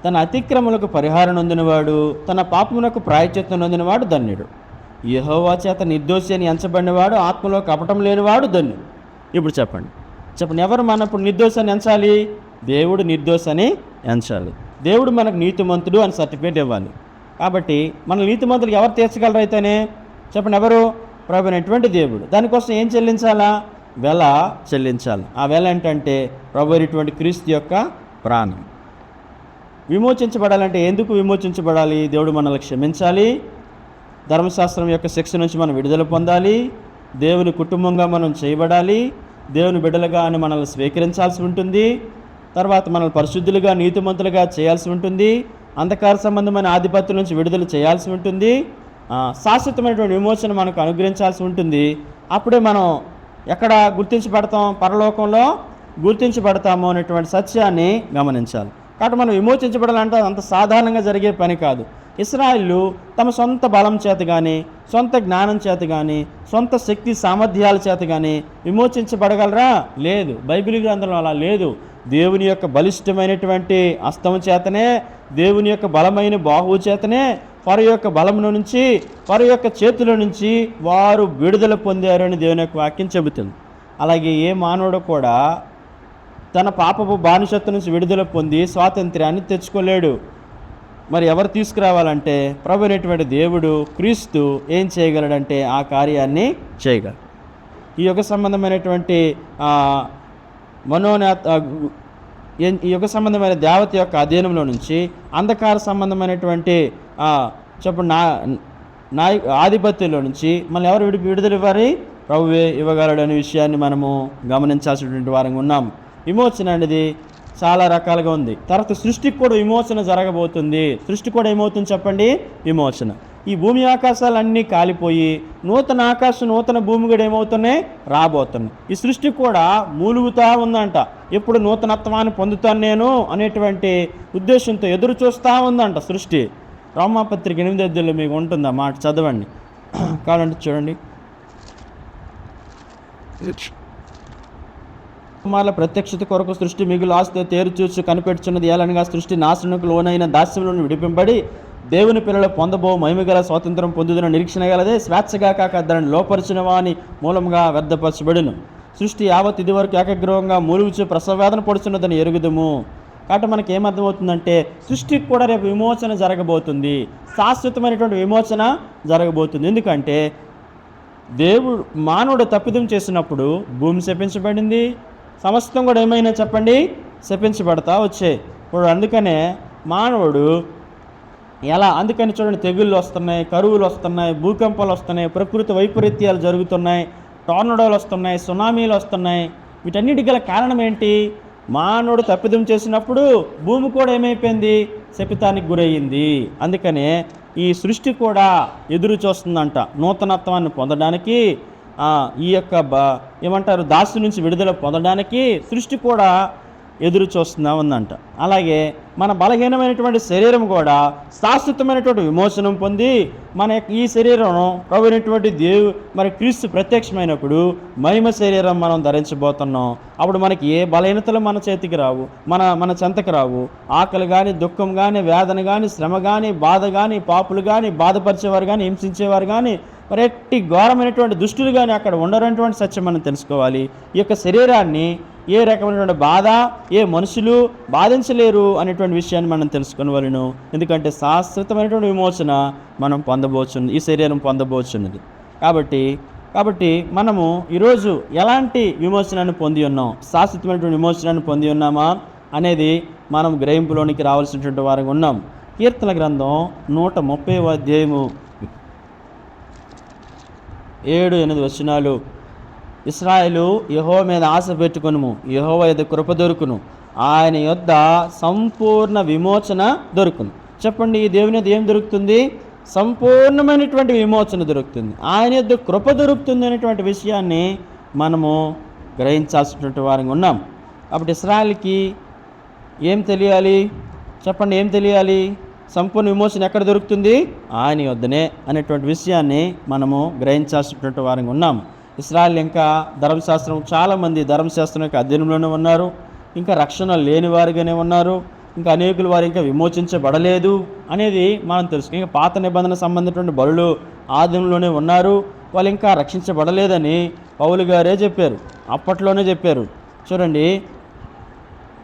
Speaker 1: తన అతిక్రమలకు పరిహారం నొందినవాడు, తన పాపమునకు ప్రాయశ్చిత్తం నొందినవాడు ధన్యుడు. యెహోవా చేత నిర్దోషి అని ఎంచబడినవాడు, ఆత్మలో కపటం లేనివాడు ధన్యుడు. ఇప్పుడు చెప్పండి, ఎవరు మన ఇప్పుడు నిర్దోషాన్ని ఎంచాలి? దేవుడు నిర్దోషని ఎంచాలి. దేవుడు మనకు నీతిమంతుడు అని సర్టిఫికేట్ ఇవ్వాలి. కాబట్టి మన నీతిమంతులకు ఎవరు తీర్చగలరు అయితేనే? చెప్పండి, ఎవరు? ప్రభు అయినటువంటి దేవుడు. దానికోసం ఏం చెల్లించాలా? వెల చెల్లించాలి. ఆ వెల ఏంటంటే ప్రభు అయినటువంటి క్రీస్తు యొక్క ప్రాణం. విమోచించబడాలంటే ఎందుకు విమోచించబడాలి? దేవుడు మనల్ని క్షమించాలి, ధర్మశాస్త్రం యొక్క శిక్ష నుంచి మనం విడుదల పొందాలి, దేవుని కుటుంబంగా మనం చేయబడాలి, దేవుని బిడ్డలుగా అని మనల్ని స్వీకరించాల్సి ఉంటుంది. తర్వాత మనల్ని పరిశుద్ధులుగా, నీతిమంతులుగా చేయాల్సి ఉంటుంది. అంధకార సంబంధమైన ఆధిపత్యం నుంచి విడుదల చేయాల్సి ఉంటుంది. శాశ్వతమైనటువంటి విమోచన మనకు అనుగ్రహించాల్సి ఉంటుంది. అప్పుడే మనం ఎక్కడ గుర్తించబడతాం? పరలోకంలో గుర్తించబడతాము అనేటువంటి సత్యాన్ని గమనించాలి. కాబట్టి మనం విమోచించబడాలంటే అంత సాధారణంగా జరిగే పని కాదు. ఇశ్రాయేలు తమ సొంత బలం చేత కానీ, సొంత జ్ఞానం చేత కానీ, సొంత శక్తి సామర్థ్యాల చేత కానీ విమోచించబడగలరా? లేదు. బైబిల్ గ్రంథంలో అలా లేదు. దేవుని యొక్క బలిష్టమైనటువంటి హస్తము చేతనే, దేవుని యొక్క బలమైన బాహువు చేతనే, వారి యొక్క బలమును నుంచి, వారి యొక్క చేతుల నుంచి వారు విడుదల పొందారు అని దేవుని యొక్క వాక్యం చెబుతుంది. అలాగే ఏ మానవుడు కూడా తన పాపపు బానిసత్వం నుంచి విడుదల పొంది స్వాతంత్ర్యాన్ని తెచ్చుకోలేడు. మరి ఎవరు తీసుకురావాలంటే ప్రభు అయినటువంటి దేవుడు క్రీస్తు ఏం చేయగలడంటే ఆ కార్యాన్ని చేయగలడు. ఈ యుగ సంబంధమైనటువంటి ఈ యుగ సంబంధమైన దేవత యొక్క అధీనంలో నుంచి అంధకార సంబంధమైనటువంటి ఆధిపత్యంలో నుంచి మళ్ళీ ఎవరు విడుదల ఇవ్వాలి? ప్రభువే ఇవ్వగలడు అనే విషయాన్ని మనము గమనించాల్సినటువంటి వారంగా ఉన్నాం. విమోచన అనేది చాలా రకాలుగా ఉంది. తర్వాత సృష్టికి కూడా విమోచన జరగబోతుంది. సృష్టి కూడా ఏమవుతుంది చెప్పండి? విమోచన. ఈ భూమి ఆకాశాలన్నీ కాలిపోయి నూతన ఆకాశం నూతన భూమి కూడా ఏమవుతున్నాయి? రాబోతున్నాయి. ఈ సృష్టి కూడా మూలుగుతూ ఉందంట. ఎప్పుడు నూతనత్వాన్ని పొందుతాను నేను అనేటువంటి ఉద్దేశంతో ఎదురు చూస్తూ ఉందంట సృష్టి. రోమాపత్రిక 8 మీకు ఉంటుందా మాట, చదవండి. కావాలంటే చూడండి. కుమారుల ప్రత్యక్షత కొరకు సృష్టి మిగులు ఆస్తి తేరు చూసి కనిపెట్టుచున్నది. ఏలనగా సృష్టి నాశనకు లోనైన దాస్యంలో విడిపింపబడి దేవుని పిల్లలు పొందబో మహిమగల స్వాతంత్రం పొందుతున్న నిరీక్షణ గలదే స్వేచ్ఛగా కాక దాన్ని లోపరిచిన వాని మూలంగా వ్యర్థపరచబడును. సృష్టి యావత్ ఇది వరకు ఏకగ్రహంగా మూలుగుచు ప్రసవేదన పడుతున్నదని ఎరుగుదుము. కాబట్టి మనకి ఏమర్థమవుతుందంటే సృష్టికి కూడా రేపు విమోచన జరగబోతుంది. శాశ్వతమైనటువంటి విమోచన జరగబోతుంది. ఎందుకంటే దేవుడు మానవుడు తప్పిదం చేసినప్పుడు భూమి శపించబడింది. సమస్తం కూడా ఏమైనా చెప్పండి? శపించబడతా వచ్చాయి. ఇప్పుడు అందుకనే మానవుడు అందుకని చూడండి, తెగుళ్ళు వస్తున్నాయి, కరువులు వస్తున్నాయి, భూకంపాలు వస్తున్నాయి, ప్రకృతి వైపరీత్యాలు జరుగుతున్నాయి, టోర్నడోలు వస్తున్నాయి, సునామీలు వస్తున్నాయి. వీటన్నిటి గల కారణం ఏంటి? మానవుడు తప్పిదం చేసినప్పుడు భూమి కూడా ఏమైపోయింది? శపితానికి గురయ్యింది. అందుకనే ఈ సృష్టి కూడా ఎదురు చూస్తుందంట నూతనత్వాన్ని పొందడానికి. ఈ యొక్క ఏమంటారు దాసు నుంచి విడుదల పొందడానికి సృష్టి కూడా ఎదురు చూస్తూ ఉందంట. అలాగే మన బలహీనమైనటువంటి శరీరం కూడా శాశ్వతమైనటువంటి విమోచనం పొంది మన ఈ శరీరం ప్రభువైనటువంటి మరి క్రీస్తు ప్రత్యక్షమైనప్పుడు మహిమ శరీరం మనం ధరించబోతున్నాం. అప్పుడు మనకి ఏ బలహీనతలు మన చేతికి రావు, మన చెంతకు రావు. ఆకలి కానీ, దుఃఖం కానీ, వేదన కానీ, శ్రమ కానీ, బాధ కానీ, పాపులు కానీ, బాధపరిచేవారు కానీ, హింసించేవారు కానీ, మరి ఎట్టి ఘోరమైనటువంటి దుష్టులు కానీ అక్కడ ఉండరనేటువంటి సత్యం మనం తెలుసుకోవాలి. ఈ యొక్క శరీరాన్ని ఏ రకమైనటువంటి బాధ ఏ మనుషులు బాధించలేరు అనేటువంటి విషయాన్ని మనం తెలుసుకోవాలను. ఎందుకంటే శాశ్వతమైనటువంటి విమోచన మనం పొందబోచున్నది, ఈ శరీరం పొందబోచున్నది. కాబట్టి మనము ఈరోజు ఎలాంటి విమోచనాన్ని పొంది ఉన్నాం, శాశ్వతమైనటువంటి విమోచనాన్ని పొంది ఉన్నామా అనేది మనం గ్రహింపులోనికి రావాల్సినటువంటి వారంగా ఉన్నాం. కీర్తన గ్రంథం 130వ అధ్యాయము 7-8 వచనాలు. ఇశ్రాయేలు యెహోవా మీద ఆశ పెట్టుకొనుము, యెహోవా యొద్ద కృప దొరుకును, ఆయన యొద్ద సంపూర్ణ విమోచన దొరుకును. చెప్పండి, ఈ దేవుని యొద్ద ఏం దొరుకుతుంది? సంపూర్ణమైనటువంటి విమోచన దొరుకుతుంది, ఆయన యొద్ద కృప దొరుకుతుంది అనేటువంటి విషయాన్ని మనము గ్రహించాల్సినటువంటి వారంగా ఉన్నాం. కాబట్టి ఇశ్రాయేలుకి ఏం తెలియాలి చెప్పండి? ఏం తెలియాలి? సంపూర్ణ విమోచన ఎక్కడ దొరుకుతుంది? ఆయన యొద్దనే అనేటువంటి విషయాన్ని మనము గ్రహించాల్సినటువంటి వారంగా ఉన్నాం. ఇశ్రాయేల్ ఇంకా ధర్మశాస్త్రం, చాలామంది ధర్మశాస్త్రం యొక్క అధ్యయనంలోనే ఉన్నారు, ఇంకా రక్షణ లేని వారిగానే ఉన్నారు, ఇంకా అనేకులు వారు ఇంకా విమోచించబడలేదు అనేది మనం తెలుసు. ఇంకా పాత నిబంధన సంబంధించినటువంటి బలులు ఆదిలోనే ఉన్నారు, వాళ్ళు ఇంకా రక్షించబడలేదని పౌలు గారే చెప్పారు, అప్పట్లోనే చెప్పారు. చూడండి,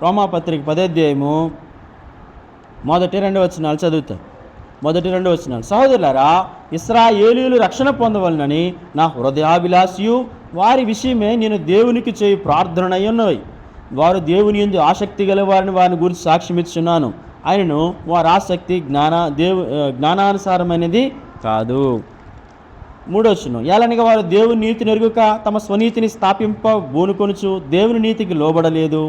Speaker 1: రోమాపత్రిక 10వ అధ్యాయము 1-2 వచనాలు చదువుతారు. 1-2 వచనాలు. సహోదరులారా, ఇశ్రాయేలీయులు రక్షణ పొందవలనని నా హృదయాభిలాషయు వారి విషయమే నేను దేవునికి చేయి ప్రార్థనై ఉన్నవి. వారు దేవుని యందు ఆసక్తి గల వారిని గురించి సాక్ష్యం ఇచ్చున్నాను. ఆయనను వారి ఆసక్తి జ్ఞానానుసారమైనది కాదు. 3వ వచనం. ఏలనగా వారు దేవుని నీతిని ఎరుగుక తమ స్వనీతిని స్థాపింప బూనుకొనుచు దేవుని నీతికి లోబడలేదు.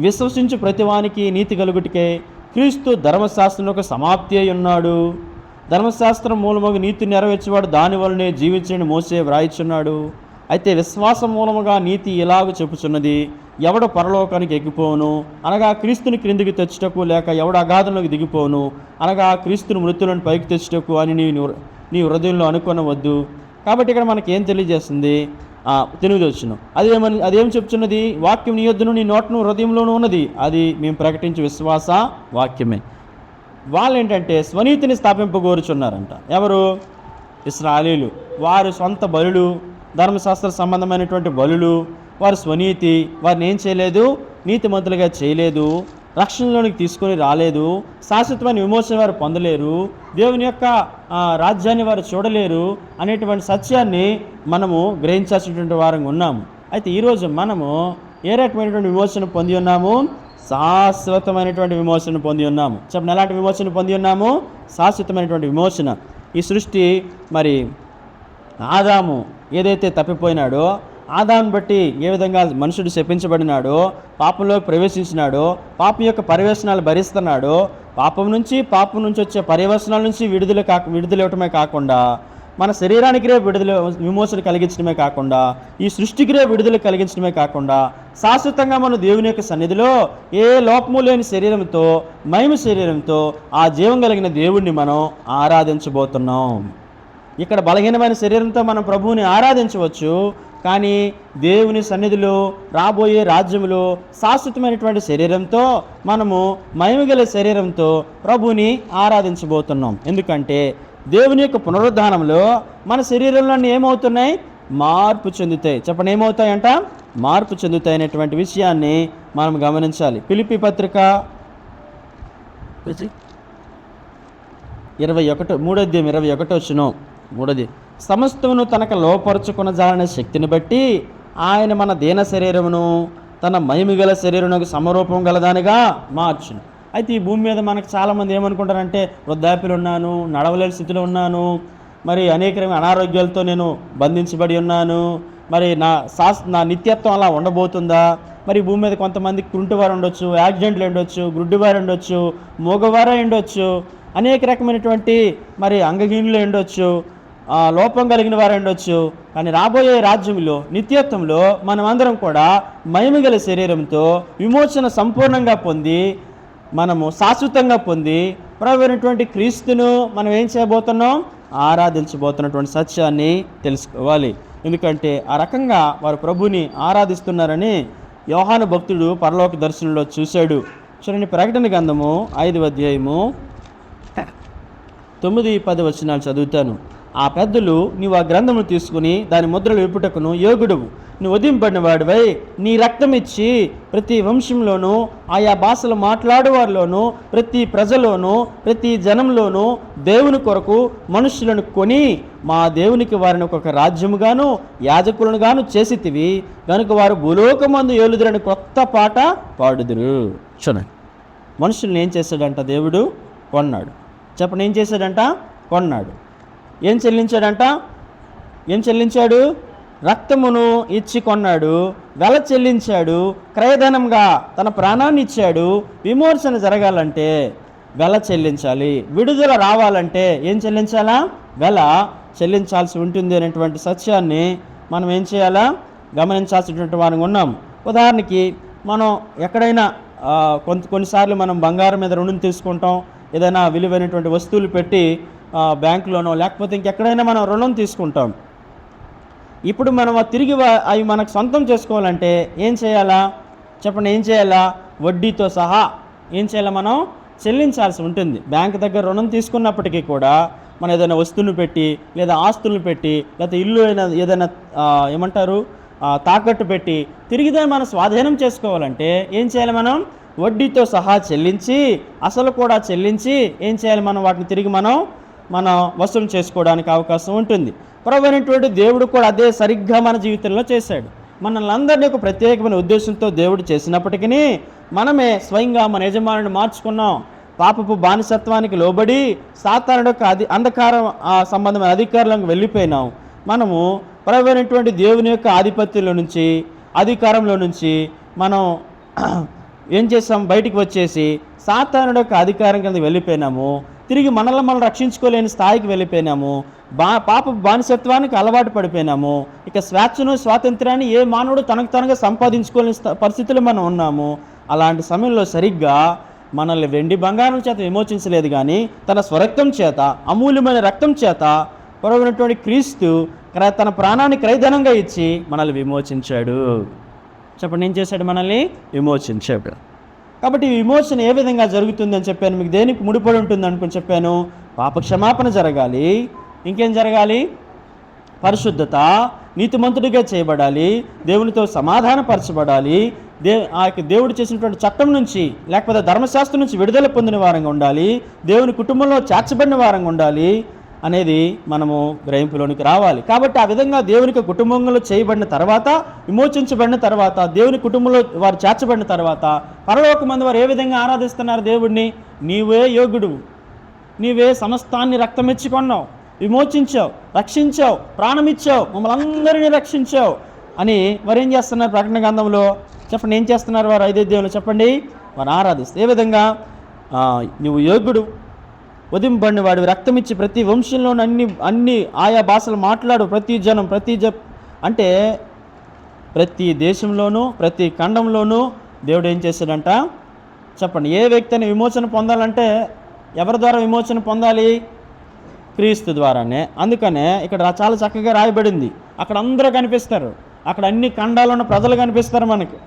Speaker 1: విశ్వసించు ప్రతివానికి నీతి కలుగుటికే క్రీస్తు ధర్మశాస్త్రం ఒక సమాప్తి అయి ఉన్నాడు. ధర్మశాస్త్రం మూలముగా నీతిని నెరవేర్చేవాడు దాని వల్లనే జీవించని మోసే వ్రాయిచున్నాడు. అయితే విశ్వాసం మూలముగా నీతి ఇలాగ చెప్పుచున్నది, ఎవడు పరలోకానికి ఎక్కిపోను అనగా క్రీస్తుని క్రిందికి తెచ్చుటకు, లేక ఎవడు అగాధంలోకి దిగిపోను అనగా క్రీస్తుని మృతులను పైకి తెచ్చుటకు అని నీ హృదయంలో అనుకొనవద్దు. కాబట్టి ఇక్కడ మనకి ఏం తెలియజేస్తుంది? 8వ వచనం అదేం చెప్తున్నది? వాక్యం నీ యొద్దను నీ నోటను హృదయంలోనూ ఉన్నది, అది మేము ప్రకటించే విశ్వాస వాక్యమే. వాళ్ళు ఏంటంటే స్వనీతిని స్థాపింపగోరుచున్నారంట. ఎవరు? ఇశ్రాయేలీయులు. వారి సొంత బలులు, ధర్మశాస్త్ర సంబంధమైనటువంటి బలులు, వారి స్వనీతి, వారిని ఏం చేయలేదు? నీతిమంతులుగా చేయలేదు, రక్షణలోనికి తీసుకొని రాలేదు, శాశ్వతమైన విమోచన వారు పొందలేరు, దేవుని యొక్క రాజ్యాన్ని వారు చూడలేరు అనేటువంటి సత్యాన్ని మనము గ్రహించాల్సినటువంటి వారంగా ఉన్నాము. అయితే ఈరోజు మనము ఏ రకమైనటువంటి విమోచన పొంది ఉన్నాము? శాశ్వతమైనటువంటి విమోచన పొంది ఉన్నాము. చెప్పండి, ఎలాంటి విమోచన పొంది ఉన్నాము? శాశ్వతమైనటువంటి విమోచన. ఈ సృష్టి మరి ఆదాము ఏదైతే తప్పిపోయినాడో, ఆదాముని బట్టి ఏ విధంగా మనుషుడు శపించబడినాడో, పాపంలోకి ప్రవేశించినాడో, పాపం యొక్క పర్యవసనాలు భరిస్తున్నాడో, పాపం నుంచి వచ్చే పర్యవసనాల నుంచి విడుదల ఇవ్వటమే కాకుండా, మన శరీరానికి విమోచన కలిగించడమే కాకుండా, ఈ సృష్టికి విడుదల కలిగించడమే కాకుండా, శాశ్వతంగా మనం దేవుని యొక్క సన్నిధిలో ఏ లోపము లేని శరీరంతో, మహిమ శరీరంతో ఆ జీవం కలిగిన దేవుణ్ణి మనం ఆరాధించబోతున్నాం. ఇక్కడ బలహీనమైన శరీరంతో మనం ప్రభువుని ఆరాధించవచ్చు, కానీ దేవుని సన్నిధిలో రాబోయే రాజ్యములో శాశ్వతమైనటువంటి శరీరంతో, మనము మహిమగల శరీరంతో ప్రభువుని ఆరాధించబోతున్నాం. ఎందుకంటే దేవుని యొక్క పునరుద్ధానంలో మన శరీరంలోని ఏమవుతున్నాయి? మార్పు చెందుతాయి. చెప్పండి, ఏమవుతాయంట? మార్పు చెందుతాయి అనేటువంటి విషయాన్ని మనం గమనించాలి. ఫిలిప్పీ పత్రిక 3:21 సమస్తమును తనకు లోపరుచుకున్న జాలనే శక్తిని బట్టి ఆయన మన దీన శరీరమును తన మహిమగల శరీరమునకు సమరూపం గలదానిగా మార్చును. అయితే ఈ భూమి మీద మనకు చాలామంది ఏమనుకుంటారంటే, వృద్ధాప్యులు ఉన్నాను, నడవలేని స్థితిలో ఉన్నాను, మరి అనేక అనారోగ్యాలతో నేను బంధించబడి ఉన్నాను, మరి నా నిత్యత్వం అలా ఉండబోతుందా? మరి భూమి మీద కొంతమంది కుంటివారు ఉండొచ్చు, యాక్సిడెంట్లు ఉండొచ్చు, గుడ్డివారు ఉండొచ్చు, మూగవారు ఉండొచ్చు, అనేక రకమైనటువంటి మరి అంగహీనులు ఉండొచ్చు, లోపం కలిగిన వారు ఉండొచ్చు. కానీ రాబోయే రాజ్యంలో, నిత్యత్వంలో మనమందరం కూడా మహిమగల శరీరంతో విమోచన సంపూర్ణంగా పొంది, మనము శాశ్వతంగా పొంది ప్రభువైనటువంటి క్రీస్తును మనం ఏం చేయబోతున్నాం? ఆరాధించబోతున్నటువంటి సత్యాన్ని తెలుసుకోవాలి. ఎందుకంటే ఆ రకంగా వారు ప్రభుని ఆరాధిస్తున్నారని యోహాను భక్తుడు పరలోక దర్శనంలో చూశాడు. చూడండి, ప్రకటన గ్రంథము 5వ అధ్యాయము 9-10 వచనాలు చదువుతాను. ఆ పెద్దలు, నీవు ఆ గ్రంథమును తీసుకుని దాని ముద్రలు విప్పుటకును యోగుడువు, నువ్వు వధింపబడిన వాడివై నీ రక్తం ఇచ్చి ప్రతి వంశంలోనూ, ఆయా భాషలు మాట్లాడేవారిలోనూ, ప్రతి ప్రజలోనూ, ప్రతి జనంలోనూ దేవుని కొరకు మనుషులను కొని మా దేవునికి వారిని ఒక రాజ్యముగాను యాజకులను గాను చేసితివి కనుక వారు భూలోకమందు ఏలుదురని కొత్త పాట పాడుదురు. చూడండి, మనుషుల్ని ఏం చేశాడంట? దేవుడు కొన్నాడు. చెప్పండి, ఏం చేశాడంట? కొన్నాడు. ఏం చెల్లించాడంట? ఏం చెల్లించాడు? రక్తమును ఇచ్చి కొన్నాడు, వెల చెల్లించాడు, క్రయధనంగా తన ప్రాణాన్ని ఇచ్చాడు. విమోచన జరగాలంటే వెల చెల్లించాలి, విడుదల రావాలంటే ఏం చెల్లించాలా? వెల చెల్లించాల్సి ఉంటుంది అనేటువంటి సత్యాన్ని మనం ఏం చేయాలా? గమనించాల్సినటువంటి వారు ఉన్నాం. ఉదాహరణకి మనం ఎక్కడైనా కొన్నిసార్లు మనం బంగారం మీద రుణం తీసుకుంటాం, ఏదైనా విలువైనటువంటి వస్తువులు పెట్టి బ్యాంకులోనో లేకపోతే ఇంకెక్కడైనా మనం రుణం తీసుకుంటాం. ఇప్పుడు మనం తిరిగి అవి మనకు సొంతం చేసుకోవాలంటే ఏం చేయాలా? చెప్పండి, ఏం చేయాలా? వడ్డీతో సహా ఏం చేయాలా? మనం చెల్లించాల్సి ఉంటుంది. బ్యాంక్ దగ్గర రుణం తీసుకున్నప్పటికీ కూడా మనం ఏదైనా వస్తువును పెట్టి, లేదా ఆస్తులను పెట్టి, లేకపోతే ఇల్లు ఏదైనా ఏమంటారు తాకట్టు పెట్టి తిరిగి దాన్ని మనం స్వాధీనం చేసుకోవాలంటే ఏం చేయాలి? మనం వడ్డీతో సహా చెల్లించి, అసలు కూడా చెల్లించి ఏం చేయాలి? మనం వాటిని తిరిగి మనం వసూలు చేసుకోవడానికి అవకాశం ఉంటుంది. ప్రభువైనటువంటి దేవుడు కూడా అదే సరిగ్గా మన జీవితంలో చేశాడు. మనల్ని అందరినీ ఒక ప్రత్యేకమైన ఉద్దేశంతో దేవుడు చేసినప్పటికీ మనమే స్వయంగా మన యజమానిని మార్చుకున్నాం. పాపపు బానిసత్వానికి లోబడి సాతానుడు యొక్క అంధకారం సంబంధమైన అధికారులకు వెళ్ళిపోయినాం. మనము ప్రభువైనటువంటి దేవుని యొక్క ఆధిపత్యంలో నుంచి, అధికారంలో నుంచి మనం ఏం చేసాం? బయటికి వచ్చేసి సాతానుడు యొక్క అధికారం కింద వెళ్ళిపోయినాము. తిరిగి మనల్ని మనం రక్షించుకోలేని స్థాయికి వెళ్ళిపోయినాము. పాప బానిసత్వానికి అలవాటు పడిపోయినాము. ఇక స్వేచ్ఛను స్వాతంత్ర్యాన్ని ఏ మానవుడు తనకు తనగా సంపాదించుకోలేని పరిస్థితులు మనం ఉన్నాము. అలాంటి సమయంలో సరిగ్గా మనల్ని వెండి బంగారం చేత విమోచించలేదు, కానీ తన స్వరక్తం చేత, అమూల్యమైన రక్తం చేత పొరగినటువంటి క్రీస్తు తన ప్రాణాన్ని క్రయధనంగా ఇచ్చి మనల్ని విమోచించాడు. చెప్పండి, ఏం చేశాడు? మనల్ని విమోచించాడు. కాబట్టి ఈ విమోచన ఏ విధంగా జరుగుతుంది అని చెప్పాను మీకు. దేనికి ముడిపడి ఉంటుంది అనుకుని చెప్పాను? పాప క్షమాపణ జరగాలి. ఇంకేం జరగాలి? పరిశుద్ధత, నీతిమంతుడిగా చేయబడాలి, దేవునితో సమాధానపరచబడాలి, దేవుడు చేసినటువంటి చట్టం నుంచి లేకపోతే ధర్మశాస్త్రం నుంచి విడుదల పొందిన వారంగా ఉండాలి, దేవుని కుటుంబంలో చేర్చబడిన వారంగా ఉండాలి అనేది మనము గ్రహింపులోనికి రావాలి. కాబట్టి ఆ విధంగా దేవునికి కుటుంబంలో చేయబడిన తర్వాత, విమోచించబడిన తర్వాత, దేవుని కుటుంబంలో వారు చేర్చబడిన తర్వాత పరలోకమందు వారు ఏ విధంగా ఆరాధిస్తున్నారు దేవుడిని? నీవే యోగుడు, నీవే సమస్తాన్ని రక్తమిచ్చి కొన్నావు, విమోచించావు, రక్షించావు, ప్రాణమిచ్చావు, మమ్మల్ని అందరినీ రక్షించావు అని వారు ఏం చేస్తున్నారు? ప్రకటన గ్రంథంలో చెప్పండి, ఏం చేస్తున్నారు వారు? ఐదే దేవులు చెప్పండి, వారు ఆరాధిస్తారు. ఏ విధంగా? నువ్వు యోగుడు, ఉదింపబడిన వాడు, రక్తమిచ్చి ప్రతి వంశంలోని అన్ని ఆయా భాషలు మాట్లాడు, ప్రతి జనం అంటే ప్రతి దేశంలోనూ ప్రతి ఖండంలోనూ దేవుడు ఏం చేశాడంట? చెప్పండి, ఏ వ్యక్తిని విమోచన పొందాలంటే ఎవరి ద్వారా విమోచన పొందాలి? క్రీస్తు ద్వారానే. అందుకనే ఇక్కడ చాలా చక్కగా రాయబడింది. అక్కడ అందరూ కనిపిస్తారు, అక్కడ అన్ని ఖండాల్లో ఉన్న ప్రజలు కనిపిస్తారు. మనకి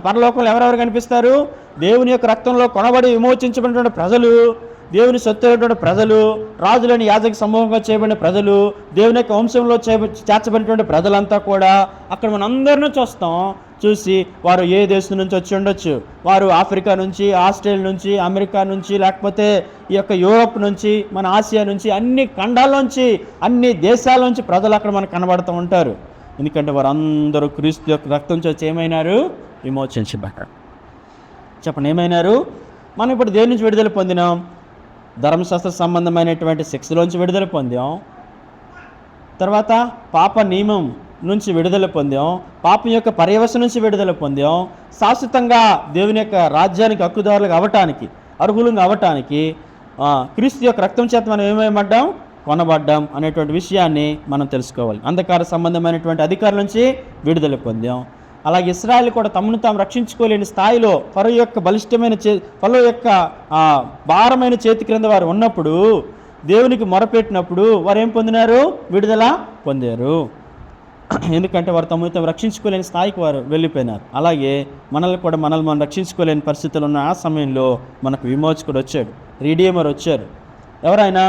Speaker 1: పరలోకంలో ఎవరెవరు కనిపిస్తారు? దేవుని యొక్క రక్తంలో కొనబడి విమోచించబడినటువంటి ప్రజలు, దేవుని సొత్తైనటువంటి ప్రజలు, రాజులని యాజక సమూహంగా చేయబడిన ప్రజలు, దేవుని యొక్క వంశంలో చేర్చబడినటువంటి ప్రజలంతా కూడా అక్కడ మనం అందరినీ చూసి వారు ఏ దేశం నుంచి వచ్చి ఉండొచ్చు. వారు ఆఫ్రికా నుంచి, ఆస్ట్రేలియా నుంచి, అమెరికా నుంచి, లేకపోతే ఈ యొక్క యూరోప్ నుంచి, మన ఆసియా నుంచి, అన్ని ఖండాల్లోంచి, అన్ని దేశాల్లోంచి ప్రజలు అక్కడ మనకు కనబడుతూ ఉంటారు. ఎందుకంటే వారందరూ క్రీస్తు యొక్క రక్తం చేసి ఏమైనారు? విమోచించబడ్డారు. చెప్పండి, ఏమైనారు? మనం ఇప్పుడు దేని నుంచి విడుదల పొందినాం? ధర్మశాస్త్ర సంబంధమైనటువంటి శిక్షలోంచి విడుదల పొందాం. తర్వాత పాప నియమం నుంచి విడుదల పొందాం, పాపం యొక్క పర్యవసనం నుంచి విడుదల పొందాం. శాశ్వతంగా దేవుని యొక్క రాజ్యానికి హక్కుదారులుగా అవ్వటానికి, అర్హులుగా అవ్వటానికి క్రీస్తు యొక్క రక్తం చేత మనం ఏమేమడ్డాం? కొనబడ్డాం అనేటువంటి విషయాన్ని మనం తెలుసుకోవాలి. అంధకార సంబంధమైనటువంటి అధికారుల నుంచి విడుదల పొందాం. అలాగే ఇశ్రాయేలు కూడా తమను తాము రక్షించుకోలేని స్థాయిలో ఫరో యొక్క బలిష్టమైన ఫరో యొక్క భారమైన చేతి క్రింద వారు ఉన్నప్పుడు, దేవునికి మొరపెట్టినప్పుడు వారు ఏం పొందినారు? విడుదల పొందారు. ఎందుకంటే వారు తమను తాము రక్షించుకోలేని స్థాయికి వారు వెళ్ళిపోయినారు. అలాగే మనల్ని కూడా మనం రక్షించుకోలేని పరిస్థితులు ఉన్న ఆ సమయంలో మనకు విమోచకుడు వచ్చాడు, రీడియమర్ వచ్చారు. ఎవరైనా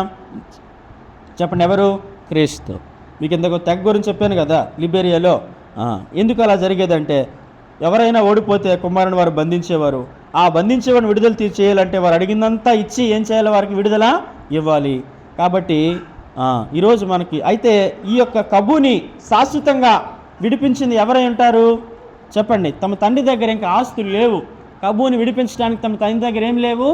Speaker 1: చెప్పండి, ఎవరు? క్రీస్తు. మీకు ఇంతకు తెగ గురించి చెప్పాను కదా లిబేరియాలో. ఎందుకు అలా జరిగేదంటే, ఎవరైనా ఓడిపోతే కుమారుని వారు బంధించేవారు. ఆ బంధించేవారిని విడుదల చేయాలంటే వారు అడిగిందంతా ఇచ్చి ఏం చేయాలి? వారికి విడుదల ఇవ్వాలి. కాబట్టి ఈరోజు మనకి అయితే ఈ యొక్క కబుని శాశ్వతంగా విడిపించింది ఎవరై ఉంటారు? చెప్పండి. తమ తండ్రి దగ్గర ఇంకా ఆస్తులు లేవు. కబుని విడిపించడానికి తమ తండ్రి దగ్గర ఏం లేవు?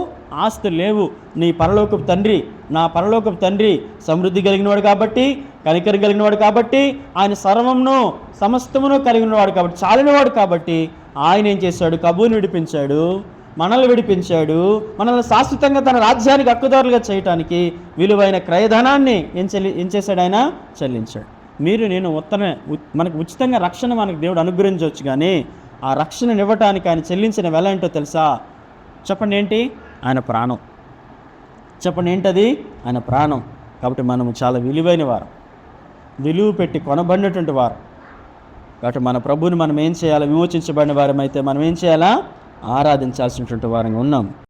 Speaker 1: ఆస్తులు లేవు. నీ పరలోకపు తండ్రి, నా పరలోకపు తండ్రి సమృద్ధి కలిగినవాడు కాబట్టి, కనికరం కలిగినవాడు కాబట్టి, ఆయన సర్వమును సమస్తమును కలిగినవాడు కాబట్టి, చాలినవాడు కాబట్టి ఆయన ఏం చేశాడు? కబుని విడిపించాడు, మనల్ని విడిపించాడు. మనల్ని శాశ్వతంగా తన రాజ్యానికి హక్కుదారులుగా చేయటానికి విలువైన క్రయధనాన్ని ఏం చేశాడు? ఆయన చెల్లించాడు. మీరు నేను మనకు ఉచితంగా రక్షణ మనకు దేవుడు అనుగ్రహించవచ్చు, కానీ ఆ రక్షణను ఇవ్వటానికి ఆయన చెల్లించిన వెల ఏంటో తెలుసా? చెప్పండి, ఏంటి? ఆయన ప్రాణం. చెప్పండి, ఏంటది? ఆయన ప్రాణం. కాబట్టి మనము చాలా విలువైన వారు, విలువ పెట్టి కొనబడినటువంటి వారు. కాబట్టి మన ప్రభువుని మనం ఏం చేయాలి? విమోచించబడిన వారమైతే మనం ఏం చేయాలా? ఆరాధించాల్సినటువంటి వారంగా ఉన్నాం.